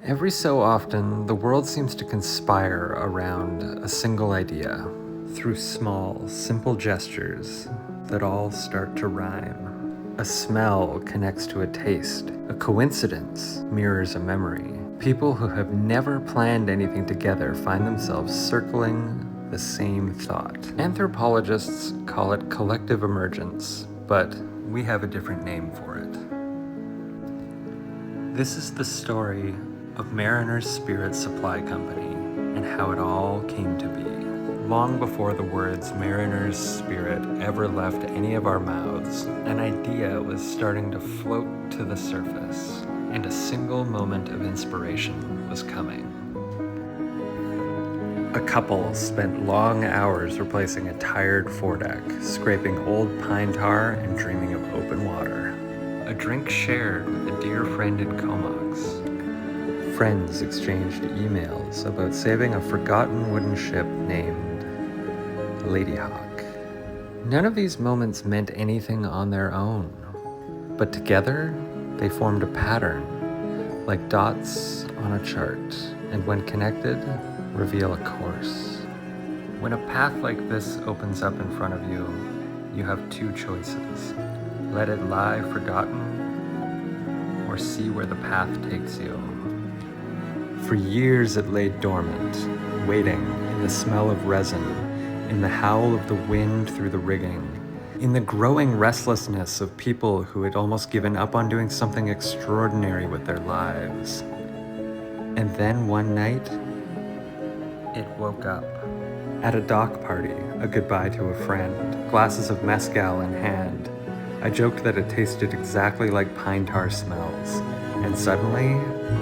Every so often, the world seems to conspire around a single idea through small, simple gestures that all start to rhyme. A smell connects to a taste. A coincidence mirrors a memory. People who have never planned anything together find themselves circling the same thought. Anthropologists call it collective emergence, but we have a different name for it. This is the story of Mariner's Spirit Supply Company and how it all came to be. Long before the words Mariner's Spirit ever left any of our mouths, an idea was starting to float to the surface, and a single moment of inspiration was coming. A couple spent long hours replacing a tired foredeck, scraping old pine tar and dreaming of open water. A drink shared with a dear friend in Comox. Friends exchanged emails about saving a forgotten wooden ship named Ladyhawk. None of these moments meant anything on their own, but together they formed a pattern, like dots on a chart, and when connected, reveal a course. When a path like this opens up in front of you, you have two choices. Let it lie forgotten, or see where the path takes you. For years it lay dormant, waiting in the smell of resin, in the howl of the wind through the rigging, in the growing restlessness of people who had almost given up on doing something extraordinary with their lives. And then one night, it woke up. At a dock party, a goodbye to a friend, glasses of mezcal in hand, I joked that it tasted exactly like pine tar smells. And suddenly,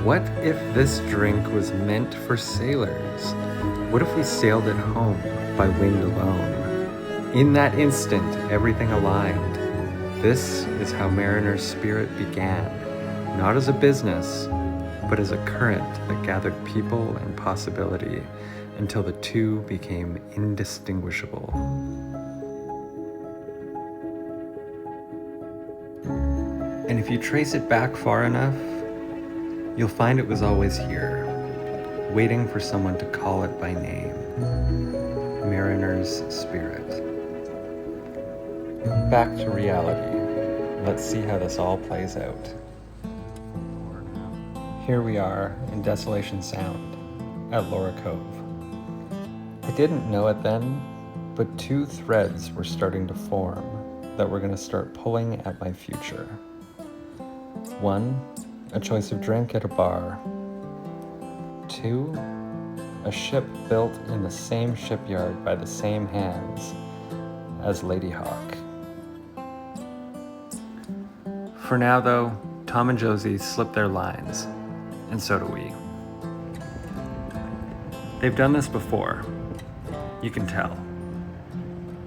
what if this drink was meant for sailors? What if we sailed it home by wind alone? In that instant, everything aligned. This is how Mariner's Spirit began, not as a business, but as a current that gathered people and possibility until the two became indistinguishable. And if you trace it back far enough, you'll find it was always here, waiting for someone to call it by name. Mariner's Spirit. Back to reality. Let's see how this all plays out. Here we are in Desolation Sound at Laura Cove. I didn't know it then, but two threads were starting to form that were going to start pulling at my future. One, a choice of drink at a bar. Two, a ship built in the same shipyard by the same hands as Ladyhawk. For now, though, Tom and Josie slip their lines, and so do we. They've done this before. You can tell.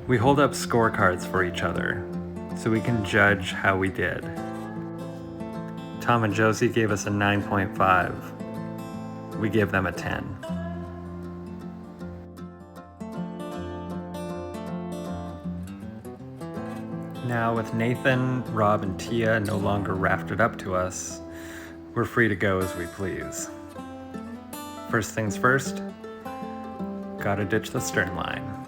We hold up scorecards for each other, so we can judge how we did. Tom and Josie gave us a 9.5. We gave them a 10. Now, with Nathan, Rob, and Tia no longer rafted up to us, we're free to go as we please. First things first, gotta ditch the stern line.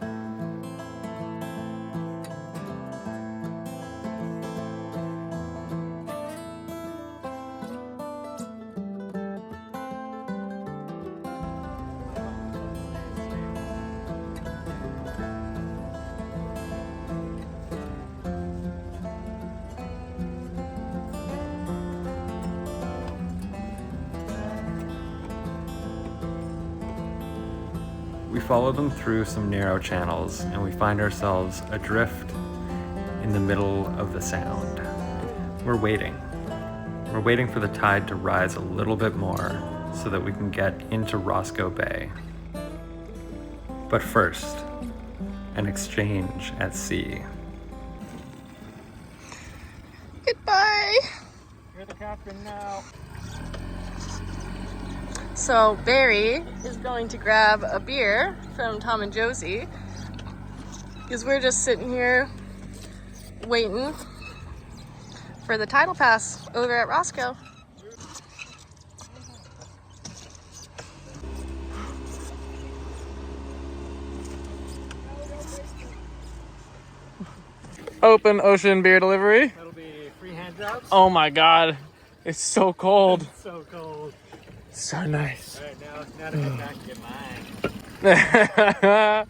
We follow them through some narrow channels, and we find ourselves adrift in the middle of the sound. We're waiting. We're waiting for the tide to rise a little bit more so that we can get into Roscoe Bay. But first, an exchange at sea. Goodbye. You're the captain now. So Barry is going to grab a beer from Tom and Josie because we're just sitting here waiting for the tidal pass over at Roscoe. Open ocean beer delivery. That'll be free hand jobs. Oh my god. It's so cold. So cold. So nice. All right, now to head back and get mine.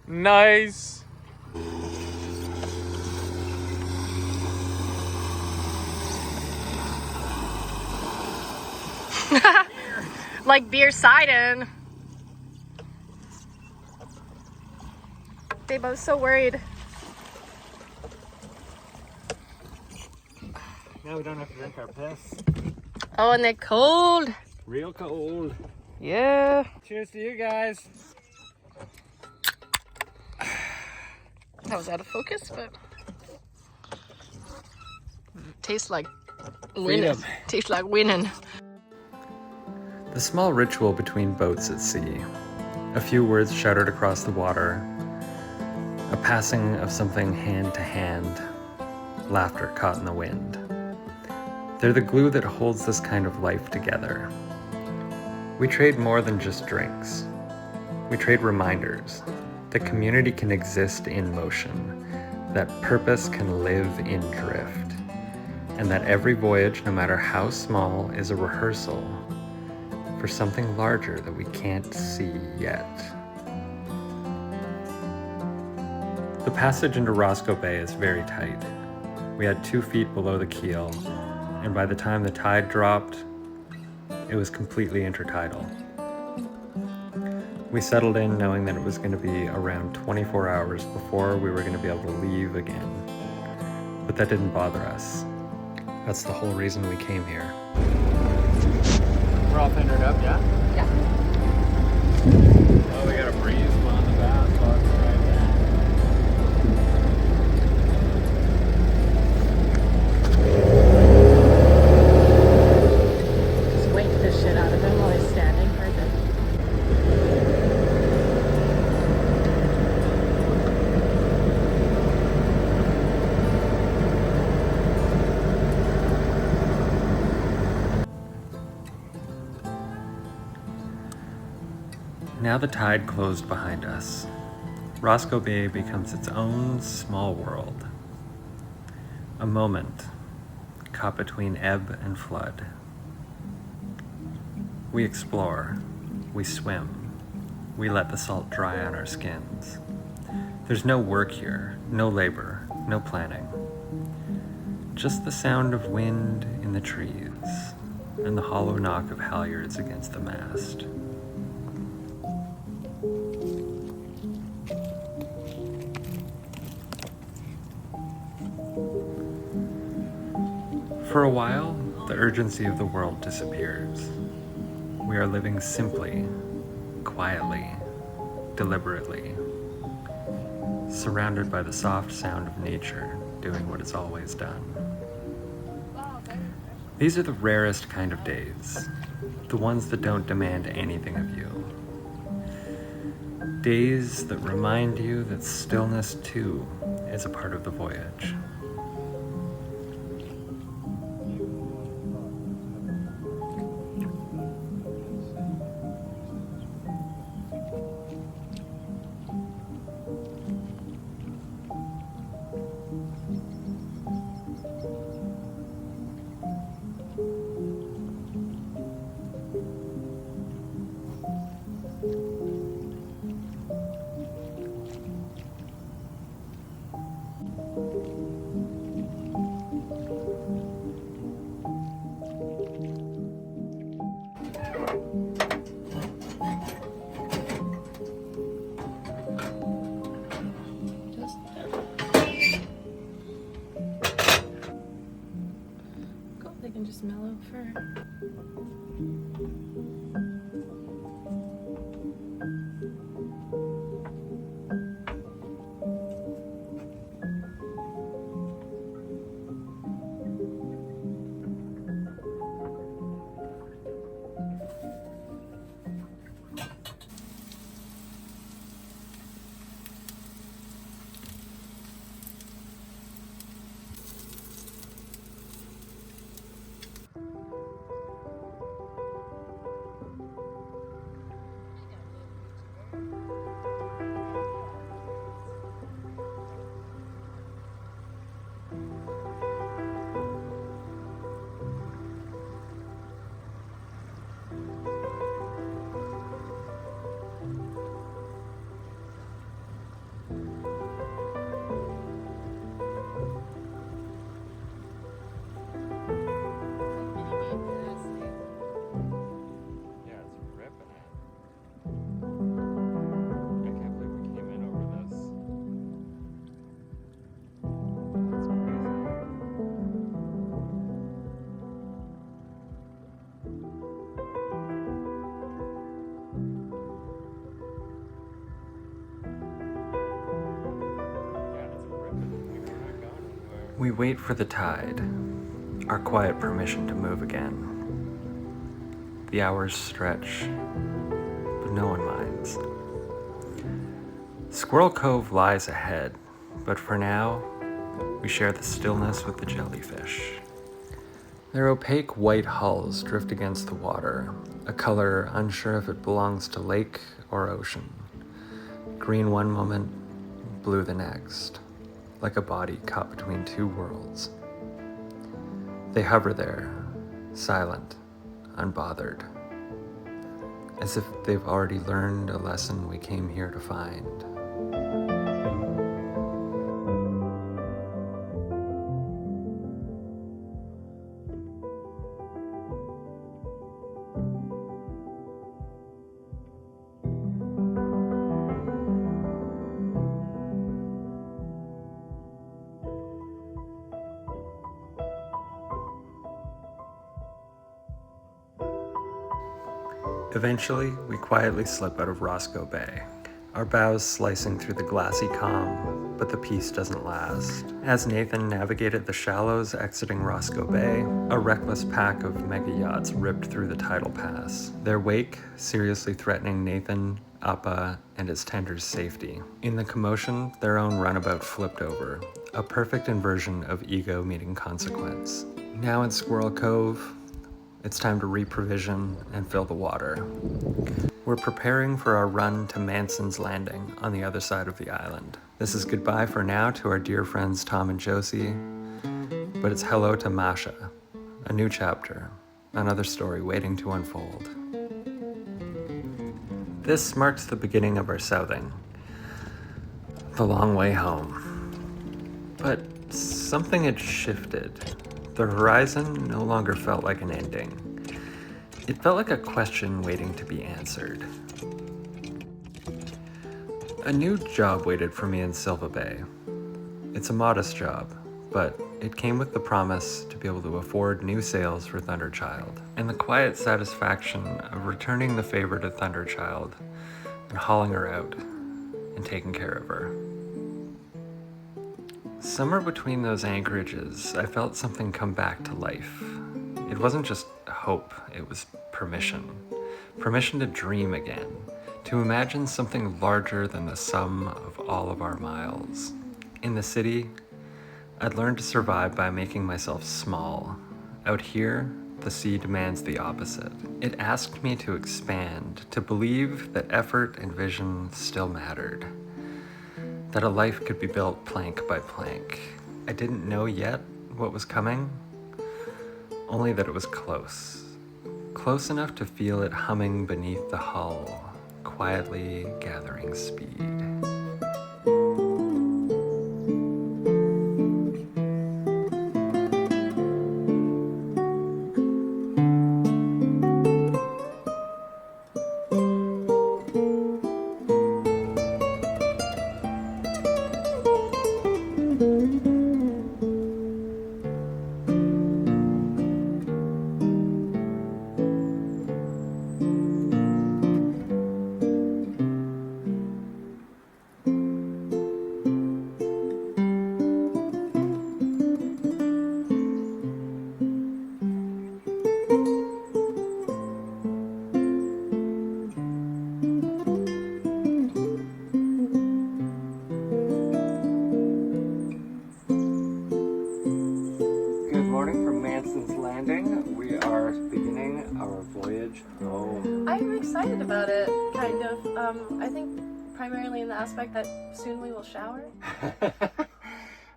Nice. Like beer siding. They both so worried. Now we don't have to drink our piss. Oh, and they're cold. Real cold. Yeah. Cheers to you guys. That was out of focus, but tastes like winning. Freedom. Tastes like winning. The small ritual between boats at sea. A few words shouted across the water. A passing of something hand to hand. Laughter caught in the wind. They're the glue that holds this kind of life together. We trade more than just drinks. We trade reminders that community can exist in motion, that purpose can live in drift, and that every voyage, no matter how small, is a rehearsal for something larger that we can't see yet. The passage into Roscoe Bay is very tight. We had 2 feet below the keel, and by the time the tide dropped, it was completely intertidal. We settled in knowing that it was going to be around 24 hours before we were going to be able to leave again. But that didn't bother us. That's the whole reason we came here. We're all fendered up, yeah? Yeah. Oh, we got a breeze on the bass box right there. Just wake the shit out of him while he's standing. Perfect. Now the tide closed behind us. Roscoe Bay becomes its own small world. A moment caught between ebb and flood. We explore, we swim, we let the salt dry on our skins. There's no work here, no labor, no planning. Just the sound of wind in the trees and the hollow knock of halyards against the mast. For a while, the urgency of the world disappears. We are living simply, quietly, deliberately, surrounded by the soft sound of nature doing what it's always done. These are the rarest kind of days, the ones that don't demand anything of you. Days that remind you that stillness too is a part of the voyage. They can just mellow for. We wait for the tide, our quiet permission to move again. The hours stretch, but no one minds. Squirrel Cove lies ahead, but for now, we share the stillness with the jellyfish. Their opaque white hulls drift against the water, a color unsure if it belongs to lake or ocean. Green one moment, blue the next, like a body caught between two worlds. They hover there, silent, unbothered, as if they've already learned a lesson we came here to find. Eventually, we quietly slip out of Roscoe Bay, our bows slicing through the glassy calm, but the peace doesn't last. As Nathan navigated the shallows exiting Roscoe Bay, a reckless pack of mega yachts ripped through the tidal pass, their wake seriously threatening Nathan, Appa, and his tender's safety. In the commotion, their own runabout flipped over, a perfect inversion of ego meeting consequence. Now in Squirrel Cove, it's time to reprovision and fill the water. We're preparing for our run to Manson's Landing on the other side of the island. This is goodbye for now to our dear friends Tom and Josie, but it's hello to Masha, a new chapter, another story waiting to unfold. This marks the beginning of our southing, the long way home. But something had shifted. The horizon no longer felt like an ending. It felt like a question waiting to be answered. A new job waited for me in Silva Bay. It's a modest job, but it came with the promise to be able to afford new sails for Thunderchild, and the quiet satisfaction of returning the favor to Thunderchild and hauling her out and taking care of her. Somewhere between those anchorages, I felt something come back to life. It wasn't just hope, it was permission. Permission to dream again, to imagine something larger than the sum of all of our miles. In the city, I'd learned to survive by making myself small. Out here, the sea demands the opposite. It asked me to expand, to believe that effort and vision still mattered, that a life could be built plank by plank. I didn't know yet what was coming, only that it was close. Close enough to feel it humming beneath the hull, quietly gathering speed. I'm excited about it, kind of. I think primarily in the aspect that soon we will shower.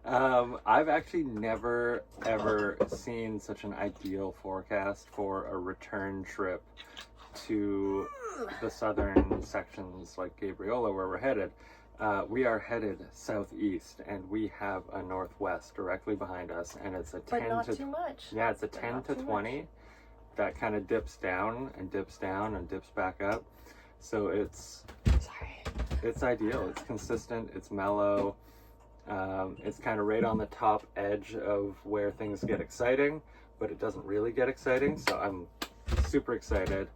I've actually never ever seen such an ideal forecast for a return trip to the southern sections like Gabriola, where we're headed. We are headed southeast, and we have a northwest directly behind us, and it's a 10 but not to too much. Yeah, it's a 10 to 20 that kind of dips down and dips down and dips back up. So it's ideal. It's consistent. It's mellow. It's kind of right on the top edge of where things get exciting, but it doesn't really get exciting. So I'm super excited.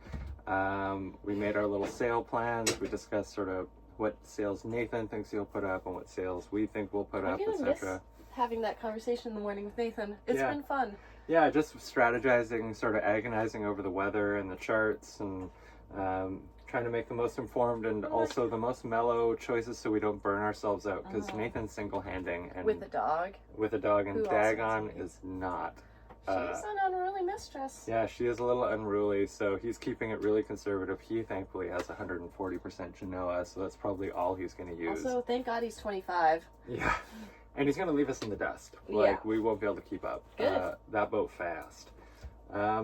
We made our little sail plans. We discussed sort of what sails Nathan thinks he'll put up and what sails we think we'll put up, etc. having that conversation in the morning with Nathan. It's Yeah. been fun. Yeah, just strategizing, sort of agonizing over the weather and the charts, and trying to make the most informed and also the most mellow choices so we don't burn ourselves out. Because Nathan's single-handing and With a dog. and Who also Dagon has is not. She's an unruly mistress. Yeah, she is a little unruly, so he's keeping it really conservative. He thankfully has 140% Genoa, so that's probably all he's going to use. Also, thank God he's 25. Yeah, and he's going to leave us in the dust. Yeah. Like, we won't be able to keep up. Good. That boat fast.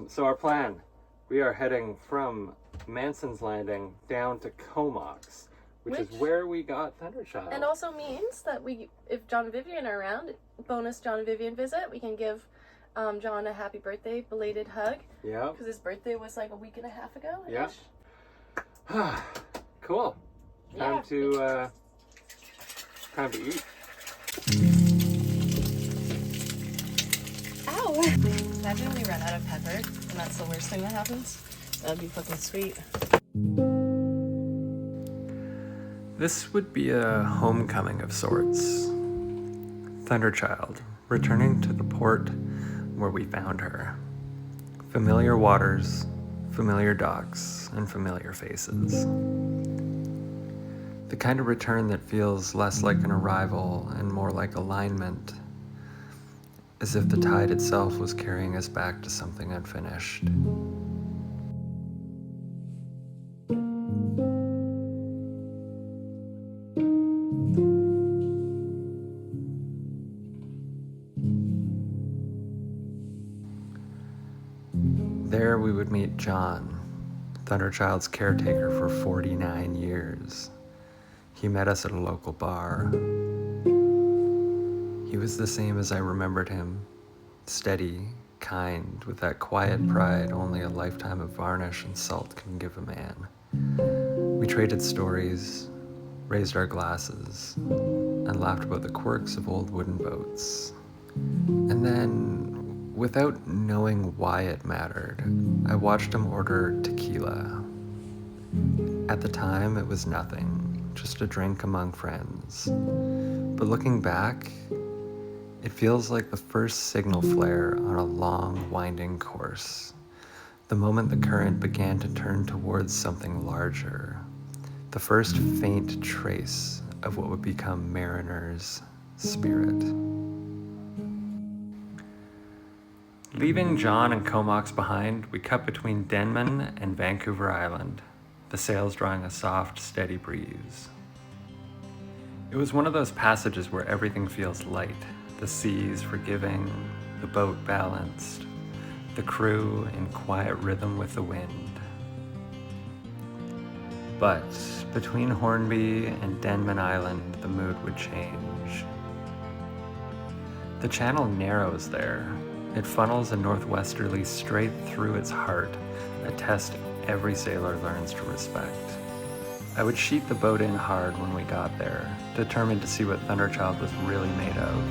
So our plan, we are heading from Manson's Landing down to Comox, which is where we got Thunderchild. And also means that if John and Vivian are around, bonus John and Vivian visit, we can give John a happy birthday, belated hug. Yeah. Because his birthday was like a week and a half ago. Yeah. Cool. Time Yeah. to eat. Ow! Imagine we run out of pepper, and that's the worst thing that happens. That'd be fucking sweet. This would be a homecoming of sorts. Thunderchild, returning to the port where we found her. Familiar waters, familiar docks, and familiar faces. The kind of return that feels less like an arrival and more like alignment, as if the tide itself was carrying us back to something unfinished. There we would meet John, Thunderchild's caretaker for 49 years. He met us at a local bar. He was the same as I remembered him, steady, kind, with that quiet pride only a lifetime of varnish and salt can give a man. We traded stories, raised our glasses, and laughed about the quirks of old wooden boats. And then, without knowing why it mattered, I watched him order tequila. At the time, it was nothing, just a drink among friends. But looking back, it feels like the first signal flare on a long, winding course. The moment the current began to turn towards something larger. The first faint trace of what would become Mariner's spirit. Leaving John and Comox behind, we cut between Denman and Vancouver Island, the sails drawing a soft, steady breeze. It was one of those passages where everything feels light, the seas forgiving, the boat balanced, the crew in quiet rhythm with the wind. But between Hornby and Denman Island, the mood would change. The channel narrows there. It funnels a northwesterly straight through its heart, a test every sailor learns to respect. I would sheet the boat in hard when we got there, determined to see what Thunderchild was really made of.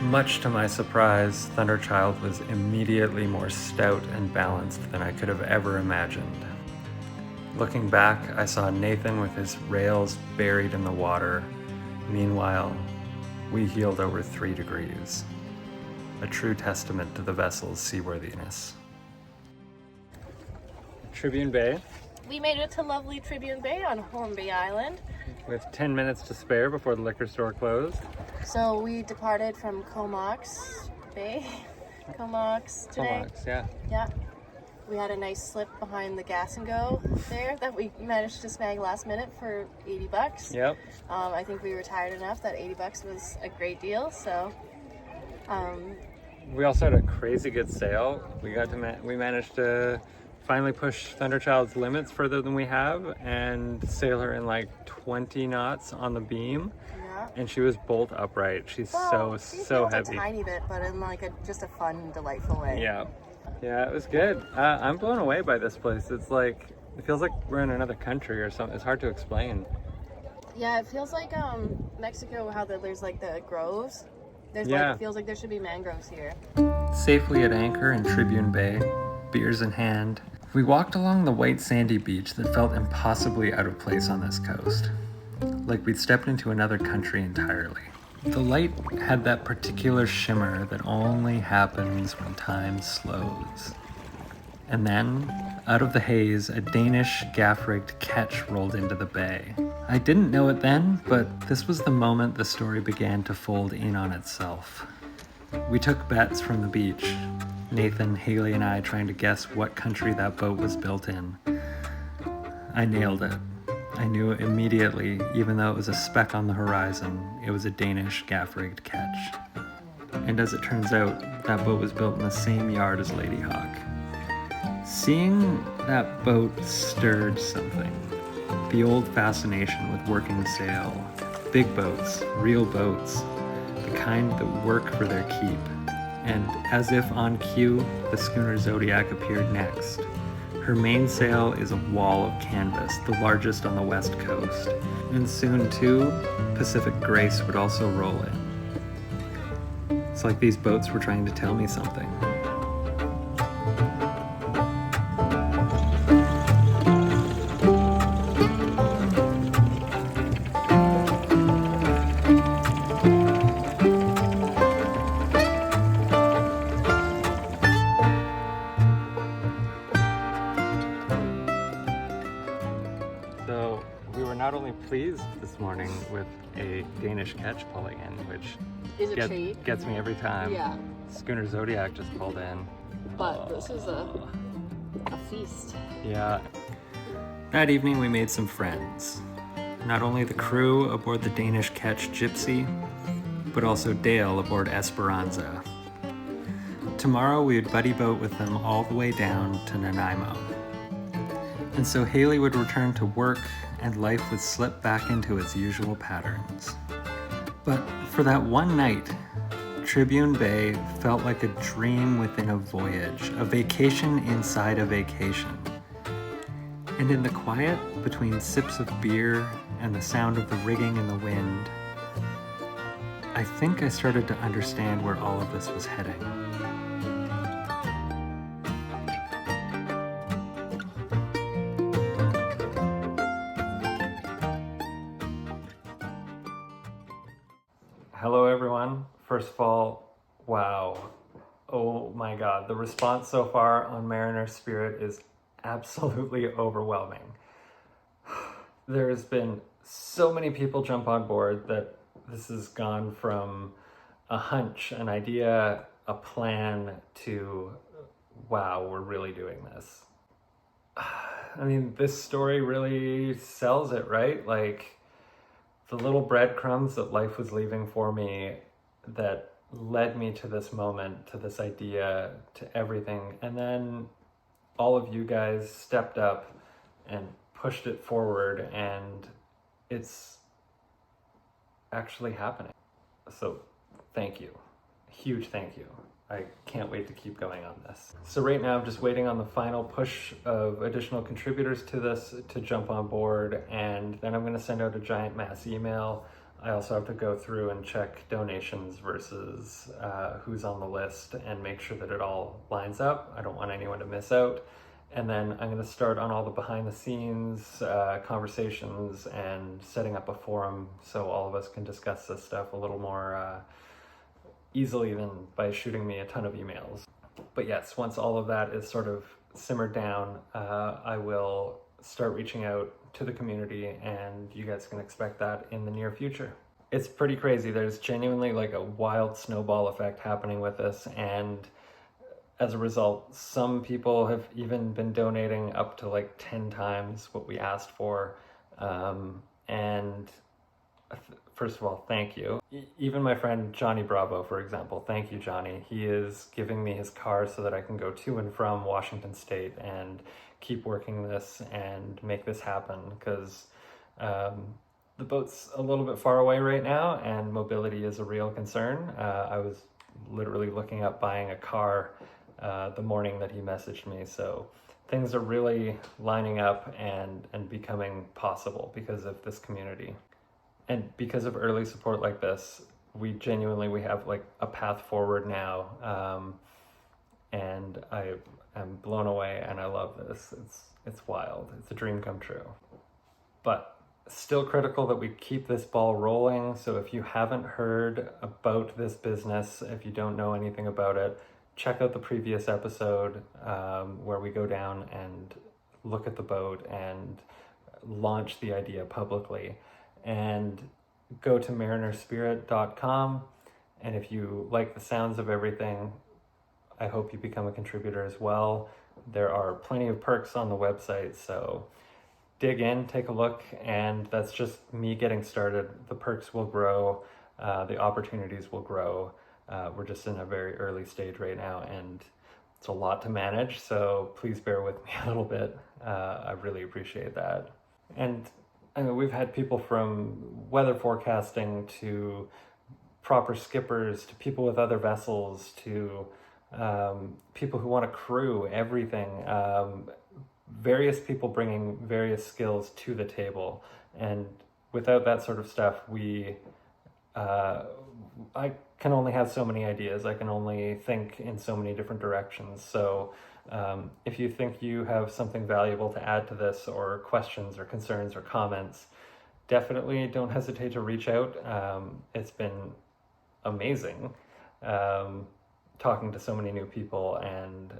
Much to my surprise, Thunderchild was immediately more stout and balanced than I could have ever imagined. Looking back, I saw Nathan with his rails buried in the water. Meanwhile, we heeled over 3 degrees. A true testament to the vessel's seaworthiness. Tribune Bay, We made it to lovely Tribune Bay on Hornby Island. with 10 minutes to spare before the liquor store closed. So we departed from Comox Bay. Comox today. Yeah. Yeah. We had a nice slip behind the Gas and Go there that we managed to snag last minute for $80. Yep. I think we were tired enough that $80 was a great deal. So We also had a crazy good sail. We managed to finally push Thunderchild's limits further than we have and sail her in like 20 knots on the beam. yeah. And she was bolt upright. She's Well, so she feels heavy. a tiny bit, but in like just a fun, delightful way. Yeah. Yeah, it was good. I'm blown away by this place. It feels like we're in another country or something. It's hard to explain. Yeah, it feels like Mexico, how there's like the groves. There's Yeah. like, it feels like there should be mangroves here. Safely at anchor in Tribune Bay, beers in hand, we walked along the white sandy beach that felt impossibly out of place on this coast. Like we'd stepped into another country entirely. The light had that particular shimmer that only happens when time slows. And then, out of the haze, a Danish gaff-rigged ketch rolled into the bay. I didn't know it then, but this was the moment the story began to fold in on itself. We took bets from the beach. Nathan, Haley, and I trying to guess what country that boat was built in. I nailed it. I knew immediately, even though it was a speck on the horizon, it was a Danish gaff-rigged ketch. And as it turns out, that boat was built in the same yard as Lady Hawk. Seeing that boat stirred something. The old fascination with working sail. Big boats, real boats, the kind that work for their keep. And as if on cue, the schooner Zodiac appeared next. Her mainsail is a wall of canvas, the largest on the west coast. And soon too, Pacific Grace would also roll in. It's like these boats were trying to tell me something. So we were not only pleased this morning with a Danish ketch pulling in, which Is a treat. gets me every time. Yeah, Schooner Zodiac just pulled in. but this is a feast. Yeah. That evening we made some friends. Not only the crew aboard the Danish ketch Gypsy, but also Dale aboard Esperanza. Tomorrow we would buddy boat with them all the way down to Nanaimo. And so Haley would return to work and life would slip back into its usual patterns. But for that one night, Tribune Bay felt like a dream within a voyage, a vacation inside a vacation. And in the quiet between sips of beer and the sound of the rigging in the wind, I think I started to understand where all of this was heading. Hello everyone. First of all, wow. Oh my God, the response so far on Mariner Spirit is absolutely overwhelming. There's been so many people jump on board that this has gone from a hunch, an idea, a plan to, wow, we're really doing this. I mean, this story really sells it, right? Like, the little breadcrumbs that life was leaving for me that led me to this moment, to this idea, to everything. And then all of you guys stepped up and pushed it forward, and it's actually happening. So thank you. Huge thank you. I can't wait to keep going on this. So right now I'm just waiting on the final push of additional contributors to this to jump on board, and then I'm going to send out a giant mass email I also have to go through and check donations versus who's on the list and make sure that it all lines up. I don't want anyone to miss out. And then I'm going to start on all the behind the scenes conversations and setting up a forum so all of us can discuss this stuff a little more easily than by shooting me a ton of emails. But yes, once all of that is sort of simmered down, I will start reaching out to the community, and you guys can expect that in the near future. It's pretty crazy. There's genuinely like a wild snowball effect happening with this, and as a result, some people have even been donating up to like 10 times what we asked for. And first of all, thank you. Even my friend Johnny Bravo, for example, thank you, Johnny. He is giving me his car so that I can go to and from Washington State and keep working this and make this happen, because the boat's a little bit far away right now and mobility is a real concern. I was literally looking up buying a car the morning that he messaged me. So things are really lining up and becoming possible because of this community. And because of early support like this, we have like a path forward now. And I am blown away and I love this. It's wild. It's a dream come true. But still critical that we keep this ball rolling. So if you haven't heard about this business, if you don't know anything about it, check out the previous episode where we go down and look at the boat and launch the idea publicly. And go to marinerspirit.com. And if you like the sounds of everything, I hope you become a contributor as well. There are plenty of perks on the website, so dig in, take a look, and that's just me getting started. The perks will grow, the opportunities will grow. We're just in a very early stage right now, and it's a lot to manage, so please bear with me a little bit. I really appreciate that. And I mean, we've had people from weather forecasting to proper skippers to people with other vessels to people who want to crew, everything. Various people bringing various skills to the table, and without that sort of stuff, I can only have so many ideas. I can only think in so many different directions. So if you think you have something valuable to add to this, or questions or concerns or comments, definitely don't hesitate to reach out. It's been amazing talking to so many new people and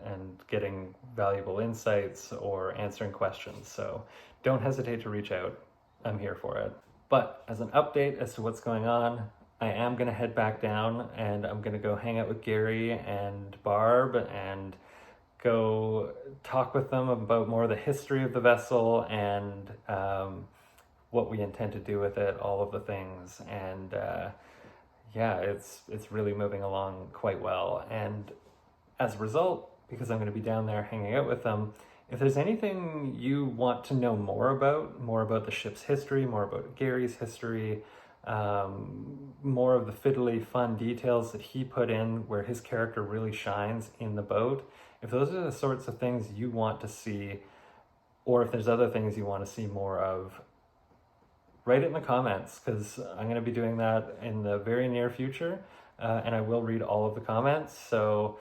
getting valuable insights or answering questions. So don't hesitate to reach out. I'm here for it. But as an update as to what's going on, I am going to head back down and I'm going to go hang out with Gary and Barb and go talk with them about more of the history of the vessel and what we intend to do with it, all of the things. And yeah, it's really moving along quite well. And as a result, because I'm going to be down there hanging out with them, if there's anything you want to know more about the ship's history, more about Gary's history, more of the fiddly fun details that he put in where his character really shines in the boat, if those are the sorts of things you want to see, or if there's other things you want to see more of, write it in the comments, because I'm going to be doing that in the very near future, and I will read all of the comments. So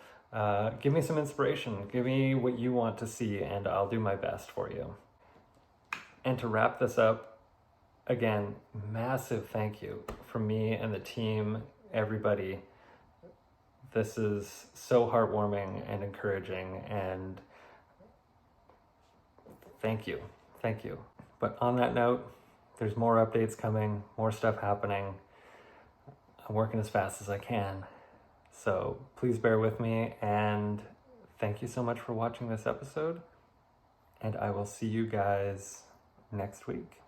give me some inspiration, give me what you want to see, and I'll do my best for you. And to wrap this up, again, massive thank you from me and the team, everybody. This is so heartwarming and encouraging, and thank you. But on that note, there's more updates coming, more stuff happening. I'm working as fast as I can. So please bear with me, and thank you so much for watching this episode. And I will see you guys next week.